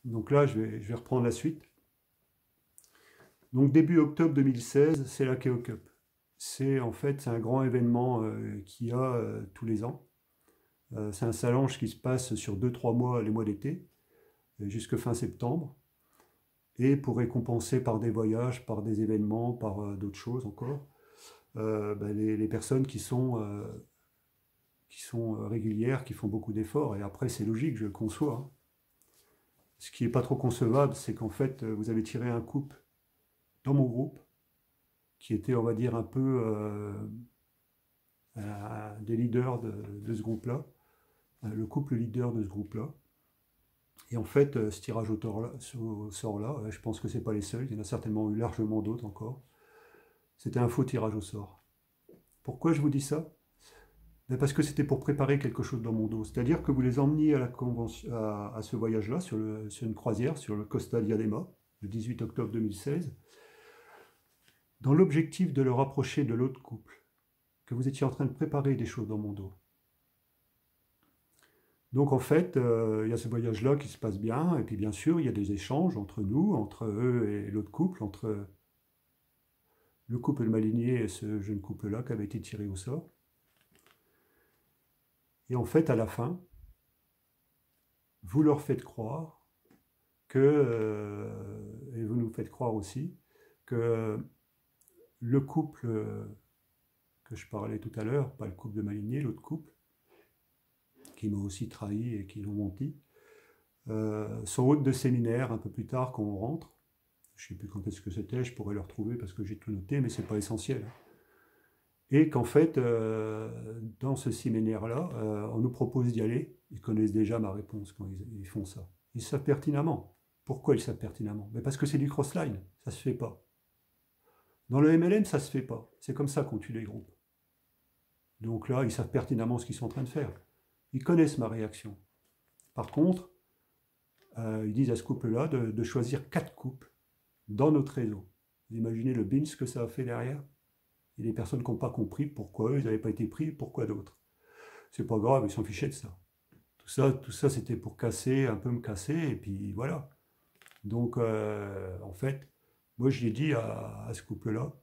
Donc là, je vais reprendre la suite. Donc début octobre 2016, c'est la KO Cup. C'est en fait c'est un grand événement qu'il y a tous les ans. C'est un challenge qui se passe sur 2-3 mois, les mois d'été, jusque fin septembre. Et pour récompenser par des voyages, par des événements, par d'autres choses encore, les personnes qui sont régulières, qui font beaucoup d'efforts. Et après, c'est logique, je le conçois, hein. Ce qui n'est pas trop concevable, c'est qu'en fait, vous avez tiré un couple dans mon groupe, qui était, on va dire, un peu des leaders de ce groupe-là, le couple leader de ce groupe-là. Et en fait, ce tirage au sort-là, je pense que ce n'est pas les seuls, il y en a certainement eu largement d'autres encore, c'était un faux tirage au sort. Pourquoi je vous dis ça? Ben parce que c'était pour préparer quelque chose dans mon dos. C'est-à-dire que vous les emmeniez à ce voyage-là, sur une croisière, sur le Costa Diadema, le 18 octobre 2016, dans l'objectif de le rapprocher de l'autre couple, que vous étiez en train de préparer des choses dans mon dos. Donc en fait, il y a ce voyage-là qui se passe bien, et puis bien sûr, il y a des échanges entre nous, entre eux et l'autre couple, entre le couple Maligné et ce jeune couple-là qui avait été tiré au sort. Et en fait, à la fin, vous leur faites croire que, et vous nous faites croire aussi, que le couple que je parlais tout à l'heure, pas le couple de Maligné, l'autre couple, qui m'a aussi trahi et qui l'ont menti, sont hôtes de séminaire un peu plus tard quand on rentre. Je ne sais plus quand est-ce que c'était, je pourrais le retrouver parce que j'ai tout noté, mais ce n'est pas essentiel. Et qu'en fait, dans ce séminaire-là, on nous propose d'y aller. Ils connaissent déjà ma réponse quand ils font ça. Ils savent pertinemment. Pourquoi ils savent pertinemment? Mais parce que c'est du crossline, ça ne se fait pas. Dans le MLM, ça ne se fait pas. C'est comme ça qu'on tue les groupes. Donc là, ils savent pertinemment ce qu'ils sont en train de faire. Ils connaissent ma réaction. Par contre, ils disent à ce couple-là de choisir 4 couples dans notre réseau. Vous imaginez le bins que ça a fait derrière? Il y a des personnes qui n'ont pas compris pourquoi eux, ils n'avaient pas été pris, pourquoi d'autres. C'est pas grave, ils s'en fichaient de ça. Tout ça c'était pour casser, un peu me casser, et puis voilà. Donc, en fait, moi, je l'ai dit à ce couple-là,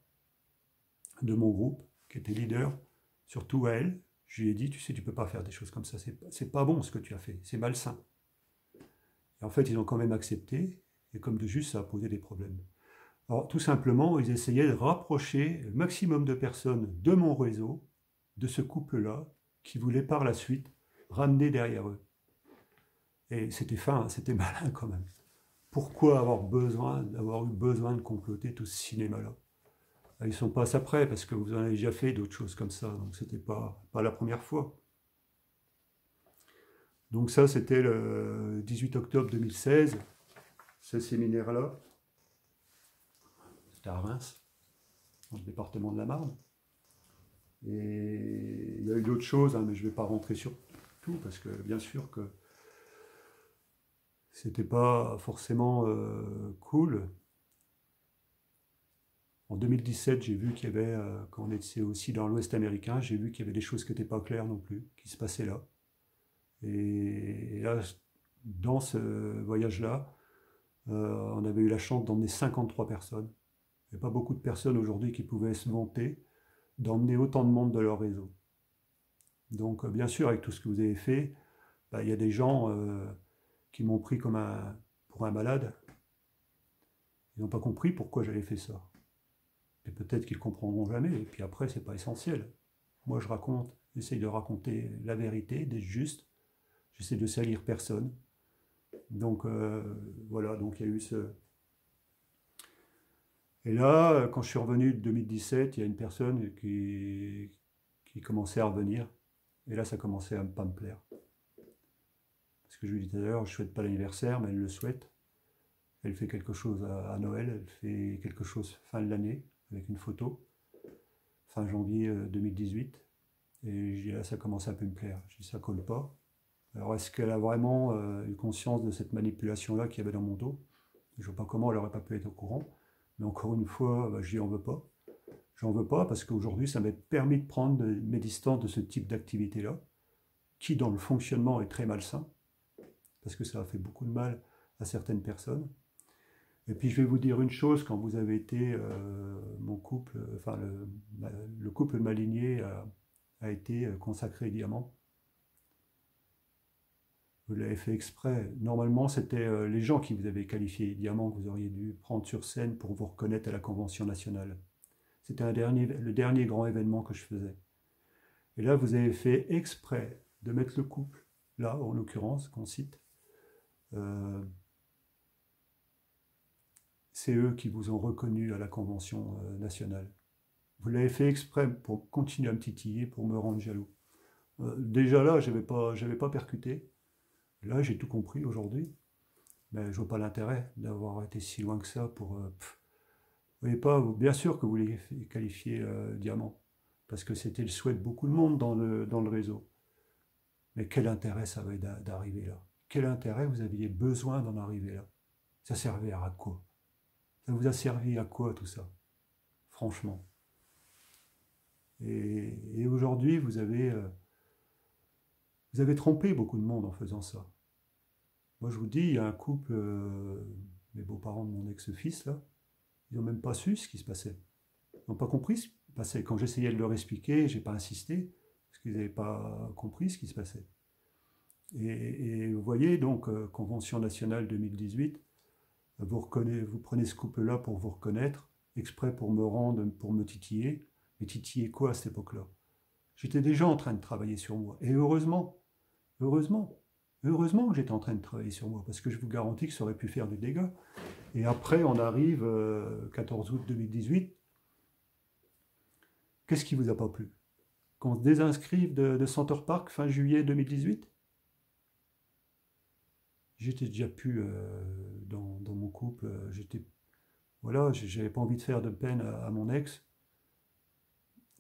de mon groupe, qui était leader, surtout à elle, je lui ai dit, tu sais, tu peux pas faire des choses comme ça, c'est pas bon ce que tu as fait, c'est malsain. Et en fait, ils ont quand même accepté, et comme de juste, ça a posé des problèmes. Alors, tout simplement, ils essayaient de rapprocher le maximum de personnes de mon réseau, de ce couple-là, qui voulait par la suite ramener derrière eux. Et c'était fin, c'était malin quand même. Pourquoi avoir eu besoin de comploter tout ce cinéma-là? Ils ne sont pas assez prêts, parce que vous en avez déjà fait d'autres choses comme ça, donc c'était pas la première fois. Donc ça, c'était le 18 octobre 2016, ce séminaire-là. C'était à Reims, dans le département de la Marne. Et il y a eu d'autres choses, hein, mais je ne vais pas rentrer sur tout, parce que bien sûr que c'était pas forcément cool. En 2017, j'ai vu qu'il y avait, quand on était aussi dans l'Ouest américain, j'ai vu qu'il y avait des choses qui n'étaient pas claires non plus, qui se passaient là. Et là, dans ce voyage-là, on avait eu la chance d'emmener 53 personnes. Il n'y a pas beaucoup de personnes aujourd'hui qui pouvaient se vanter d'emmener autant de monde de leur réseau. Donc, bien sûr, avec tout ce que vous avez fait, il y a des gens qui m'ont pris pour un malade. Ils n'ont pas compris pourquoi j'avais fait ça. Et peut-être qu'ils ne comprendront jamais. Et puis après, c'est pas essentiel. Moi, j'essaye de raconter la vérité, d'être juste. J'essaie de salir personne. Donc voilà, donc il y a eu ce... Et là, quand je suis revenu de 2017, il y a une personne qui commençait à revenir. Et là, ça commençait à ne pas me plaire. Parce que je lui ai dit tout à l'heure, je ne souhaite pas l'anniversaire, mais elle le souhaite. Elle fait quelque chose à Noël, elle fait quelque chose fin de l'année, avec une photo, fin janvier 2018. Et je dis là, ça commence à peu me plaire. Je dis, ça colle pas. Alors, est-ce qu'elle a vraiment eu conscience de cette manipulation-là qu'il y avait dans mon dos? Je ne vois pas comment elle n'aurait pas pu être au courant. Mais encore une fois, je dis, on veut pas. J'en veux pas parce qu'aujourd'hui, ça m'a permis de prendre mes distances de ce type d'activité-là, qui dans le fonctionnement est très malsain, parce que ça a fait beaucoup de mal à certaines personnes. Et puis je vais vous dire une chose, quand vous avez été, mon couple, enfin le couple de ma lignée a été consacré diamant. Vous l'avez fait exprès. Normalement, c'était les gens qui vous avaient qualifié diamant que vous auriez dû prendre sur scène pour vous reconnaître à la Convention nationale. C'était le dernier grand événement que je faisais. Et là, vous avez fait exprès de mettre le couple, là, en l'occurrence, qu'on cite. C'est eux qui vous ont reconnu à la Convention nationale. Vous l'avez fait exprès pour continuer à me titiller, pour me rendre jaloux. Déjà là, je n'avais pas percuté. Là, j'ai tout compris aujourd'hui. Mais je ne vois pas l'intérêt d'avoir été si loin que ça pour... vous voyez pas, bien sûr que vous les qualifiez diamant, parce que c'était le souhait de beaucoup de monde dans le réseau. Mais quel intérêt ça avait d'arriver là? Quel intérêt vous aviez besoin d'en arriver là? Ça servait à quoi? Ça vous a servi à quoi tout ça? Franchement. Et aujourd'hui, vous avez trompé beaucoup de monde en faisant ça. Moi, je vous dis, il y a un couple, mes beaux-parents de mon ex-fils, là, ils n'ont même pas su ce qui se passait. Ils n'ont pas compris ce qui se passait. Quand j'essayais de leur expliquer, je n'ai pas insisté, parce qu'ils n'avaient pas compris ce qui se passait. Et vous voyez, donc, Convention nationale 2018, vous prenez ce couple-là pour vous reconnaître, exprès pour me rendre, pour me titiller. Mais titiller quoi à cette époque-là? J'étais déjà en train de travailler sur moi. Et heureusement que j'étais en train de travailler sur moi, parce que je vous garantis que ça aurait pu faire du dégât. Et après, on arrive 14 août 2018. Qu'est-ce qui vous a pas plu? Qu'on se désinscrive de Center Park fin juillet 2018? J'étais déjà plus dans mon couple. Voilà, j'avais pas envie de faire de peine à mon ex.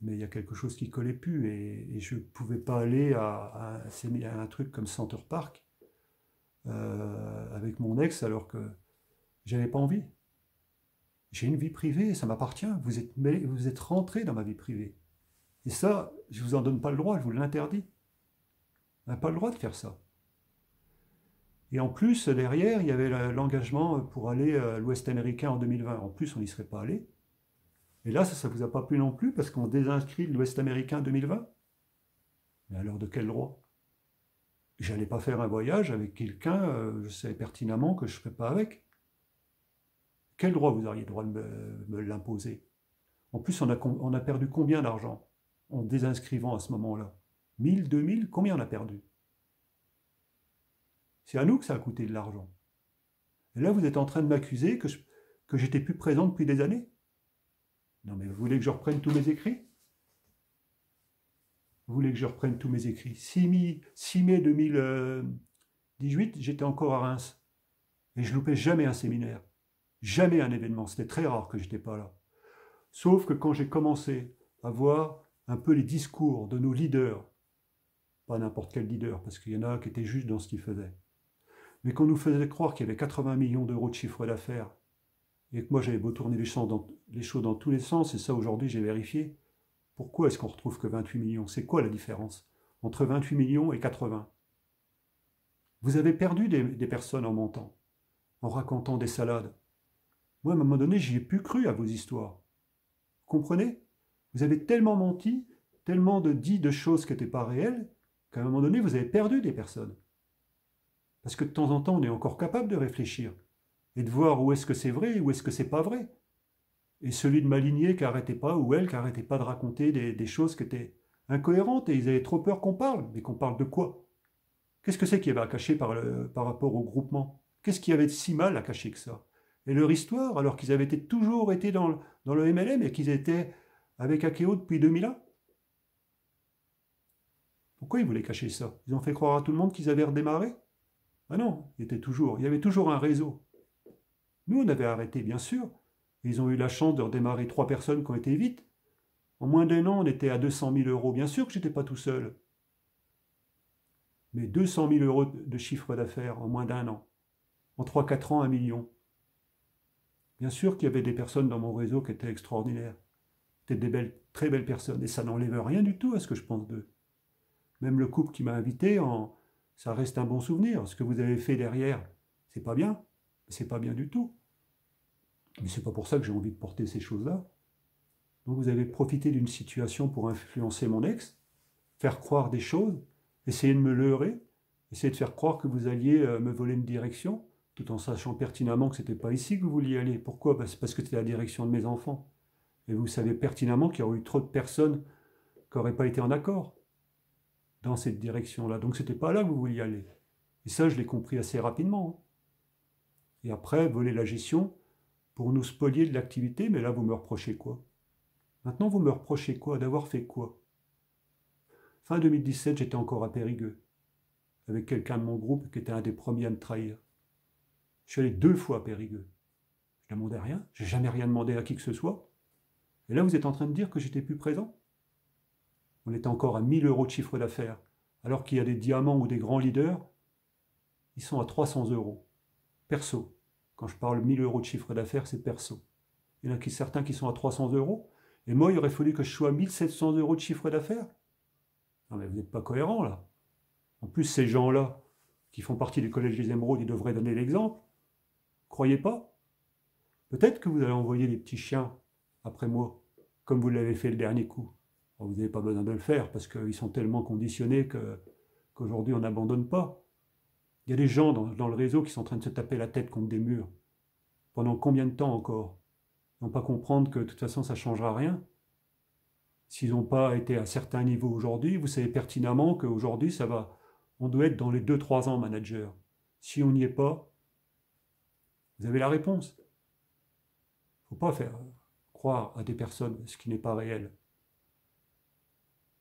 Mais il y a quelque chose qui collait plus et je ne pouvais pas aller à un truc comme Center Park avec mon ex alors que j'avais pas envie. J'ai une vie privée, ça m'appartient. Vous êtes rentré dans ma vie privée. Et ça, je vous en donne pas le droit, je vous l'interdis. On n'a pas le droit de faire ça. Et en plus, derrière, il y avait l'engagement pour aller à l'Ouest américain en 2020. En plus, on n'y serait pas allé. Et là, ça ne vous a pas plu non plus parce qu'on désinscrit l'Ouest américain 2020? Mais alors de quel droit? J'allais pas faire un voyage avec quelqu'un, je savais pertinemment que je ne ferais pas avec. Quel droit vous auriez le droit de me l'imposer? En plus, on a perdu combien d'argent en désinscrivant à ce moment-là? 1000, 2000? Combien on a perdu? C'est à nous que ça a coûté de l'argent. Et là, vous êtes en train de m'accuser que j'étais plus présent depuis des années? Non mais vous voulez que je reprenne tous mes écrits? Vous voulez que je reprenne tous mes écrits? 6 mai 2018, j'étais encore à Reims. Et je loupais jamais un séminaire. Jamais un événement. C'était très rare que j'étais pas là. Sauf que quand j'ai commencé à voir un peu les discours de nos leaders, pas n'importe quel leader, parce qu'il y en a qui étaient juste dans ce qu'ils faisaient, mais qu'on nous faisait croire qu'il y avait 80 millions d'euros de chiffre d'affaires, et que moi j'avais beau tourner les choses dans tous les sens, et ça aujourd'hui j'ai vérifié. Pourquoi est-ce qu'on retrouve que 28 millions? C'est quoi la différence entre 28 millions et 80? Vous avez perdu des personnes en mentant, en racontant des salades. Moi, à un moment donné, j'y ai plus cru à vos histoires. Vous comprenez? Vous avez tellement menti, tellement dit de choses qui n'étaient pas réelles, qu'à un moment donné, vous avez perdu des personnes. Parce que de temps en temps, on est encore capable de réfléchir et de voir où est-ce que c'est vrai et où est-ce que c'est pas vrai. Et celui de ma lignée qui n'arrêtait pas, ou elle qui n'arrêtait pas de raconter des choses qui étaient incohérentes, et ils avaient trop peur qu'on parle. Mais qu'on parle de quoi? Qu'est-ce que c'est qu'il y avait à cacher par rapport au groupement? Qu'est-ce qu'il y avait de si mal à cacher que ça? Et leur histoire, alors qu'ils avaient toujours été dans le MLM et qu'ils étaient avec Akeo depuis 2001? Pourquoi ils voulaient cacher ça? Ils ont fait croire à tout le monde qu'ils avaient redémarré? Ah non, il y avait toujours un réseau. Nous, on avait arrêté, bien sûr. Ils ont eu la chance de redémarrer 3 personnes qui ont été vite. En moins d'1 an, on était à 200 000 euros. Bien sûr que je n'étais pas tout seul. Mais 200 000 euros de chiffre d'affaires en moins d'1 an. En 3-4 ans, 1 million. Bien sûr qu'il y avait des personnes dans mon réseau qui étaient extraordinaires. C'était très belles personnes. Et ça n'enlève rien du tout à ce que je pense d'eux. Même le couple qui m'a invité, ça reste un bon souvenir. Ce que vous avez fait derrière, C'est pas bien. C'est pas bien du tout. Mais c'est pas pour ça que j'ai envie de porter ces choses-là. Donc vous avez profité d'une situation pour influencer mon ex, faire croire des choses, essayer de me leurrer, essayer de faire croire que vous alliez me voler une direction, tout en sachant pertinemment que ce n'était pas ici que vous vouliez aller. Pourquoi? C'est parce que c'était la direction de mes enfants. Et vous savez pertinemment qu'il y aurait eu trop de personnes qui n'auraient pas été en accord dans cette direction-là. Donc ce n'était pas là que vous vouliez aller. Et ça, je l'ai compris assez rapidement. Et après, voler la gestion pour nous spolier de l'activité, mais là, vous me reprochez quoi? Maintenant, vous me reprochez quoi? D'avoir fait quoi? Fin 2017, j'étais encore à Périgueux, avec quelqu'un de mon groupe qui était un des premiers à me trahir. Je suis allé 2 fois à Périgueux. Je ne demandais rien, j'ai jamais rien demandé à qui que ce soit. Et là, vous êtes en train de dire que j'étais plus présent? On était encore à 1000 euros de chiffre d'affaires, alors qu'il y a des diamants ou des grands leaders, ils sont à 300 euros. Perso. Quand je parle 1000 euros de chiffre d'affaires, c'est perso. Il y en a certains qui sont à 300 euros, et moi, il aurait fallu que je sois à 1700 euros de chiffre d'affaires. Non mais vous n'êtes pas cohérent là. En plus, ces gens-là, qui font partie du Collège des Émeraudes, ils devraient donner l'exemple. Croyez pas? Peut-être que vous allez envoyer les petits chiens après moi, comme vous l'avez fait le dernier coup. Bon, vous n'avez pas besoin de le faire, parce qu'ils sont tellement conditionnés qu'aujourd'hui on n'abandonne pas. Il y a des gens dans le réseau qui sont en train de se taper la tête contre des murs. Pendant combien de temps encore? Ils n'ont pas comprendre que de toute façon ça ne changera rien. S'ils n'ont pas été à certains niveaux aujourd'hui, vous savez pertinemment qu'aujourd'hui, on doit être dans les 2-3 ans manager. Si on n'y est pas, vous avez la réponse. Il ne faut pas faire croire à des personnes ce qui n'est pas réel.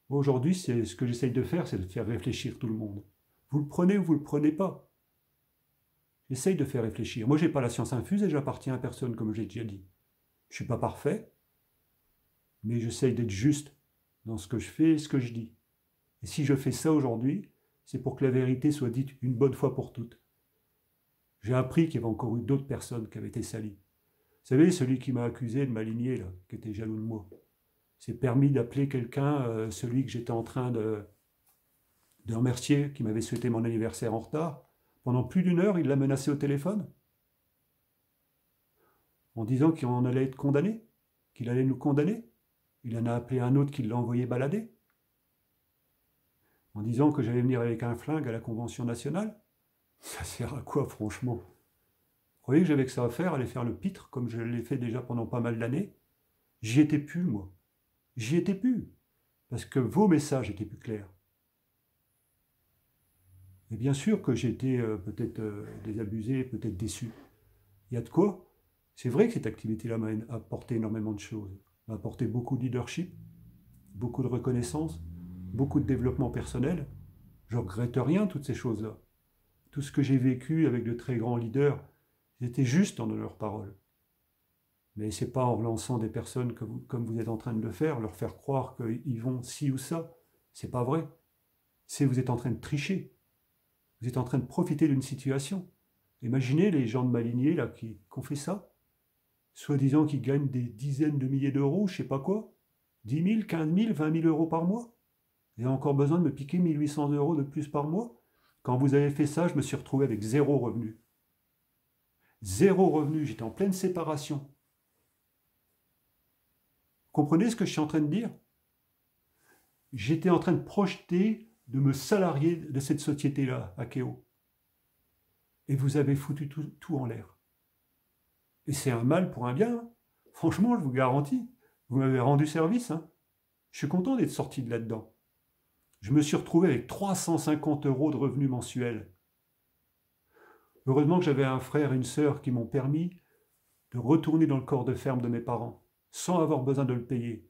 Aujourd'hui, ce que j'essaye de faire, c'est de faire réfléchir tout le monde. Vous le prenez ou vous ne le prenez pas. J'essaye de faire réfléchir. Moi, je n'ai pas la science infuse et j'appartiens à personne, comme j'ai déjà dit. Je ne suis pas parfait, mais j'essaye d'être juste dans ce que je fais et ce que je dis. Et si je fais ça aujourd'hui, c'est pour que la vérité soit dite une bonne fois pour toutes. J'ai appris qu'il y avait encore eu d'autres personnes qui avaient été salies. Vous savez, celui qui m'a accusé de m'aligner, là, qui était jaloux de moi, s'est permis d'appeler quelqu'un, celui que j'étais en train de remercier, qui m'avait souhaité mon anniversaire en retard. Pendant plus d'1 heure, il l'a menacé au téléphone, en disant qu'on allait être condamné, qu'il allait nous condamner. Il en a appelé un autre qui l'a envoyé balader, en disant que j'allais venir avec un flingue à la Convention nationale. Ça sert à quoi, franchement? Vous croyez que j'avais que ça à faire, aller faire le pitre, comme je l'ai fait déjà pendant pas mal d'années? J'y étais plus, moi. J'y étais plus. Parce que vos messages étaient plus clairs. Et bien sûr que j'ai été peut-être désabusé, peut-être déçu. Il y a de quoi? C'est vrai que cette activité-là m'a apporté énormément de choses. M'a apporté beaucoup de leadership, beaucoup de reconnaissance, beaucoup de développement personnel. Je ne regrette rien, toutes ces choses-là. Tout ce que j'ai vécu avec de très grands leaders, ils étaient justes dans leurs paroles. Mais ce n'est pas en relançant des personnes comme vous êtes en train de le faire, leur faire croire qu'ils vont ci ou ça. C'est pas vrai. C'est vous êtes en train de tricher. Vous êtes en train de profiter d'une situation. Imaginez les gens de ma lignée là, qui ont fait ça, soi-disant qu'ils gagnent des dizaines de milliers d'euros, je sais pas quoi, 10 000, 15 000, 20 000 euros par mois. Vous avez encore besoin de me piquer 1 800 euros de plus par mois? Quand vous avez fait ça, je me suis retrouvé avec 0 revenu. 0 revenu, j'étais en pleine séparation. Vous comprenez ce que je suis en train de dire? J'étais en train de projeter de me salarier de cette société-là, Akeo. Et vous avez foutu tout en l'air. Et c'est un mal pour un bien. Hein. Franchement, je vous garantis. Vous m'avez rendu service. Hein. Je suis content d'être sorti de là-dedans. Je me suis retrouvé avec 350 euros de revenus mensuels. Heureusement que j'avais un frère et une sœur qui m'ont permis de retourner dans le corps de ferme de mes parents, sans avoir besoin de le payer.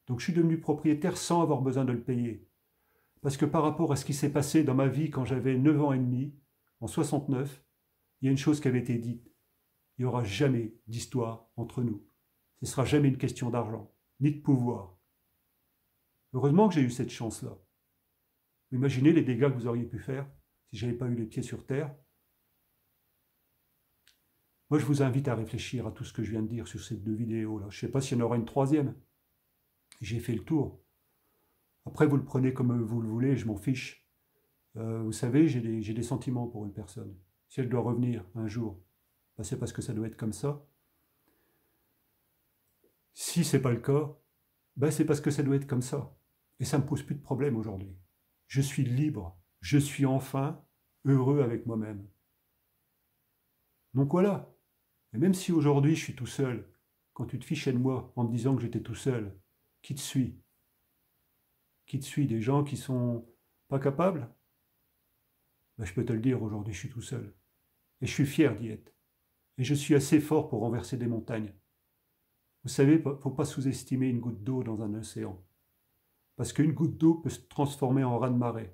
Donc je suis devenu propriétaire sans avoir besoin de le payer. Parce que par rapport à ce qui s'est passé dans ma vie quand j'avais 9 ans et demi, en 69, il y a une chose qui avait été dite. Il n'y aura jamais d'histoire entre nous. Ce ne sera jamais une question d'argent, ni de pouvoir. Heureusement que j'ai eu cette chance-là. Imaginez les dégâts que vous auriez pu faire si je n'avais pas eu les pieds sur terre. Moi, je vous invite à réfléchir à tout ce que je viens de dire sur ces 2 vidéos-là. Je ne sais pas s'il y en aura une 3e. J'ai fait le tour. Après, vous le prenez comme vous le voulez, je m'en fiche. Vous savez, j'ai des sentiments pour une personne. si elle doit revenir un jour, ben c'est parce que ça doit être comme ça. Si ce n'est pas le cas, ben c'est parce que ça doit être comme ça. Et ça ne me pose plus de problème aujourd'hui. Je suis libre. Je suis enfin heureux avec moi-même. Donc voilà. Et même si aujourd'hui je suis tout seul, quand tu te fichais de moi en me disant que j'étais tout seul, qui te suit? Qui te suit? Des gens qui sont pas capables? Ben, je peux te le dire, aujourd'hui je suis tout seul. Et je suis fier d'y être. Et je suis assez fort pour renverser des montagnes. Vous savez, il ne faut pas sous-estimer une goutte d'eau dans un océan. Parce qu'une goutte d'eau peut se transformer en raz-de-marée.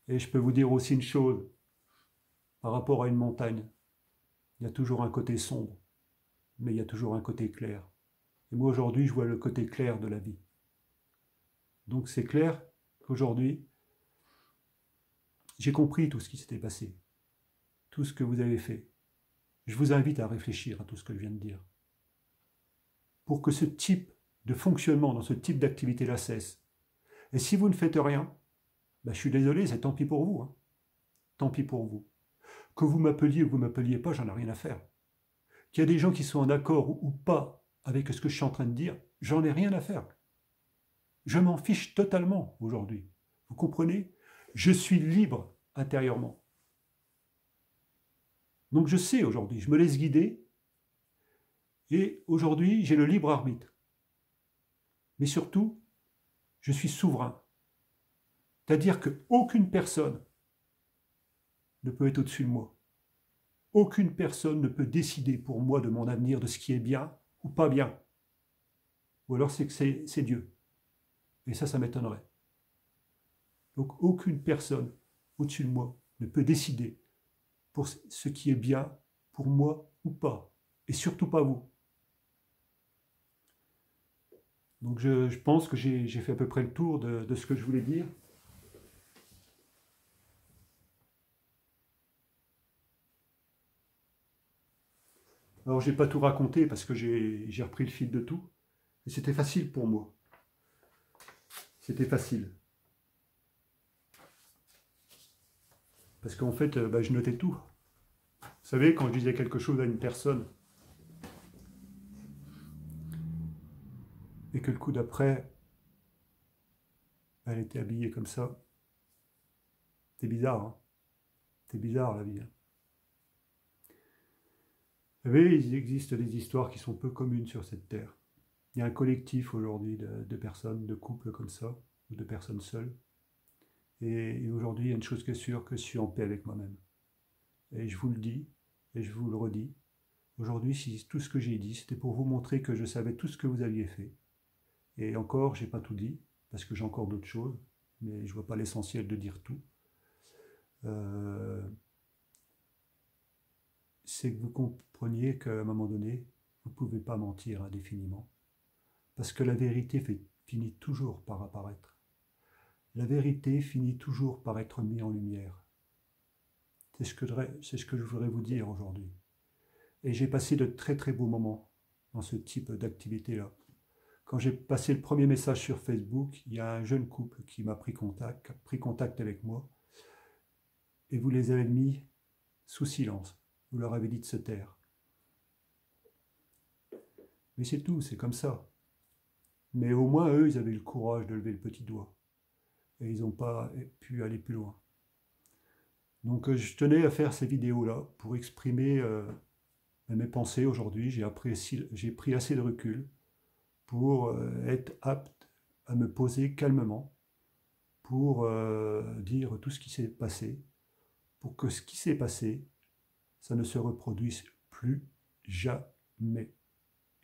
Et je peux vous dire aussi une chose, par rapport à une montagne, il y a toujours un côté sombre, mais il y a toujours un côté clair. Et moi aujourd'hui, je vois le côté clair de la vie. Donc c'est clair qu'aujourd'hui, j'ai compris tout ce qui s'était passé, tout ce que vous avez fait. Je vous invite à réfléchir à tout ce que je viens de dire. Pour que ce type de fonctionnement dans ce type d'activité-là cesse. Et si vous ne faites rien, ben je suis désolé, c'est tant pis pour vous. Hein. Tant pis pour vous. Que vous m'appeliez ou que vous ne m'appeliez pas, j'en ai rien à faire. Qu'il y a des gens qui sont en accord ou pas avec ce que je suis en train de dire, j'en ai rien à faire. Je m'en fiche totalement aujourd'hui. Vous comprenez? Je suis libre intérieurement. Donc je sais aujourd'hui, je me laisse guider et aujourd'hui j'ai le libre arbitre. Mais surtout, je suis souverain. C'est-à-dire qu'aucune personne ne peut être au-dessus de moi. Aucune personne ne peut décider pour moi de mon avenir, de ce qui est bien ou pas bien. Ou alors c'est que c'est Dieu. Et ça m'étonnerait. Donc aucune personne au-dessus de moi ne peut décider pour ce qui est bien pour moi ou pas. Et surtout pas vous. Donc je pense que j'ai fait à peu près le tour de ce que je voulais dire. Alors j'ai pas tout raconté parce que j'ai repris le fil de tout. Et c'était facile pour moi. C'était facile. Parce qu'en fait, bah, je notais tout. Vous savez, quand je disais quelque chose à une personne, et que le coup d'après, elle était habillée comme ça, c'est bizarre, hein. C'est bizarre la vie. Hein. Vous savez, il existe des histoires qui sont peu communes sur cette terre. Il y a un collectif aujourd'hui de personnes, de couples comme ça, ou de personnes seules. Et aujourd'hui, il y a une chose qui est sûre, que je suis en paix avec moi-même. Et je vous le dis, et je vous le redis, aujourd'hui, si tout ce que j'ai dit, c'était pour vous montrer que je savais tout ce que vous aviez fait. Et encore, je n'ai pas tout dit, parce que j'ai encore d'autres choses, mais je ne vois pas l'essentiel de dire tout. C'est que vous compreniez qu'à un moment donné, vous ne pouvez pas mentir indéfiniment. Parce que la vérité finit toujours par apparaître. La vérité finit toujours par être mise en lumière. C'est ce que je voudrais vous dire aujourd'hui. Et j'ai passé de très très beaux moments dans ce type d'activité-là. Quand j'ai passé le premier message sur Facebook, il y a un jeune couple qui m'a pris contact avec moi, et vous les avez mis sous silence. Vous leur avez dit de se taire. Mais c'est tout, c'est comme ça. Mais au moins, eux, ils avaient le courage de lever le petit doigt. Et ils n'ont pas pu aller plus loin. Donc je tenais à faire ces vidéos-là pour exprimer mes pensées aujourd'hui. J'ai pris assez de recul pour être apte à me poser calmement, pour dire tout ce qui s'est passé, pour que ce qui s'est passé, ça ne se reproduise plus jamais.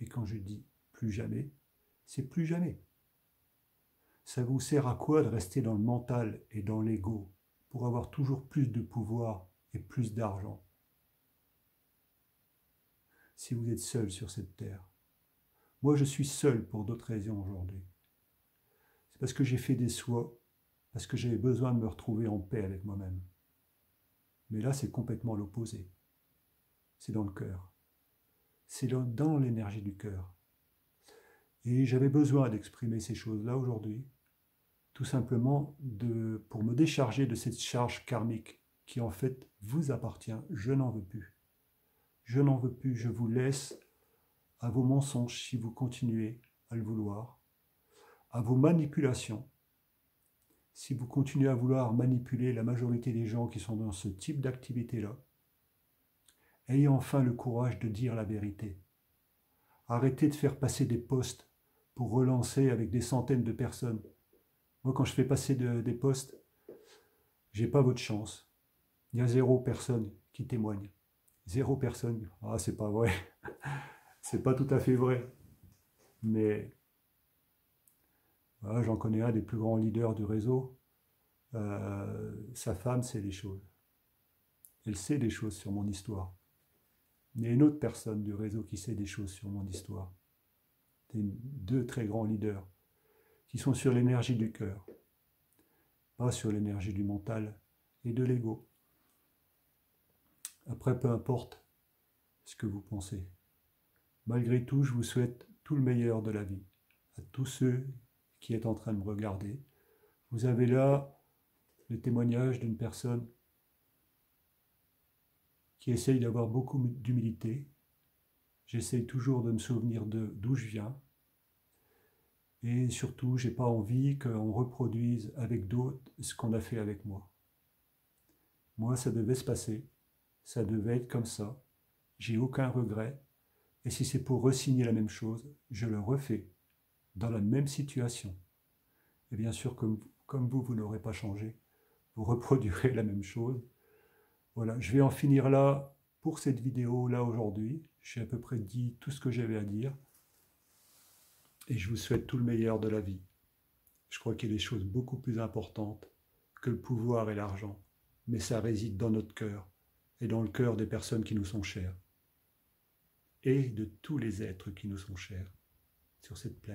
Et quand je dis plus jamais, c'est plus jamais. Ça vous sert à quoi de rester dans le mental et dans l'ego pour avoir toujours plus de pouvoir et plus d'argent si vous êtes seul sur cette terre? Moi, je suis seul pour d'autres raisons aujourd'hui. C'est parce que j'ai fait des choix, parce que j'avais besoin de me retrouver en paix avec moi-même. Mais là, c'est complètement l'opposé. C'est dans le cœur. C'est dans l'énergie du cœur. Et j'avais besoin d'exprimer ces choses-là aujourd'hui, tout simplement pour me décharger de cette charge karmique qui en fait vous appartient. Je n'en veux plus. Je n'en veux plus, je vous laisse à vos mensonges si vous continuez à le vouloir, à vos manipulations. Si vous continuez à vouloir manipuler la majorité des gens qui sont dans ce type d'activité-là, ayez enfin le courage de dire la vérité. Arrêtez de faire passer des posts pour relancer avec des centaines de personnes. Moi, quand je fais passer des posts, j'ai pas votre chance. Il y a 0 personne qui témoigne. 0 personne. Ah, c'est pas vrai. C'est pas tout à fait vrai. Mais voilà, j'en connais un des plus grands leaders du réseau. Sa femme sait des choses. Elle sait des choses sur mon histoire. Il y a une autre personne du réseau qui sait des choses sur mon histoire. Deux très grands leaders qui sont sur l'énergie du cœur, pas sur l'énergie du mental et de l'ego. Après, peu importe ce que vous pensez. Malgré tout, je vous souhaite tout le meilleur de la vie. À tous ceux qui êtes en train de me regarder, vous avez là le témoignage d'une personne qui essaye d'avoir beaucoup d'humilité. J'essaye toujours de me souvenir d'où je viens. Et surtout, j'ai pas envie qu'on reproduise avec d'autres ce qu'on a fait avec moi. Moi, ça devait se passer. Ça devait être comme ça. J'ai aucun regret. Et si c'est pour re-signer la même chose, je le refais. Dans la même situation. Et bien sûr, comme vous n'aurez pas changé. Vous reproduirez la même chose. Voilà, je vais en finir là pour cette vidéo là aujourd'hui. J'ai à peu près dit tout ce que j'avais à dire. Et je vous souhaite tout le meilleur de la vie. Je crois qu'il y a des choses beaucoup plus importantes que le pouvoir et l'argent. Mais ça réside dans notre cœur et dans le cœur des personnes qui nous sont chères. Et de tous les êtres qui nous sont chers sur cette planète.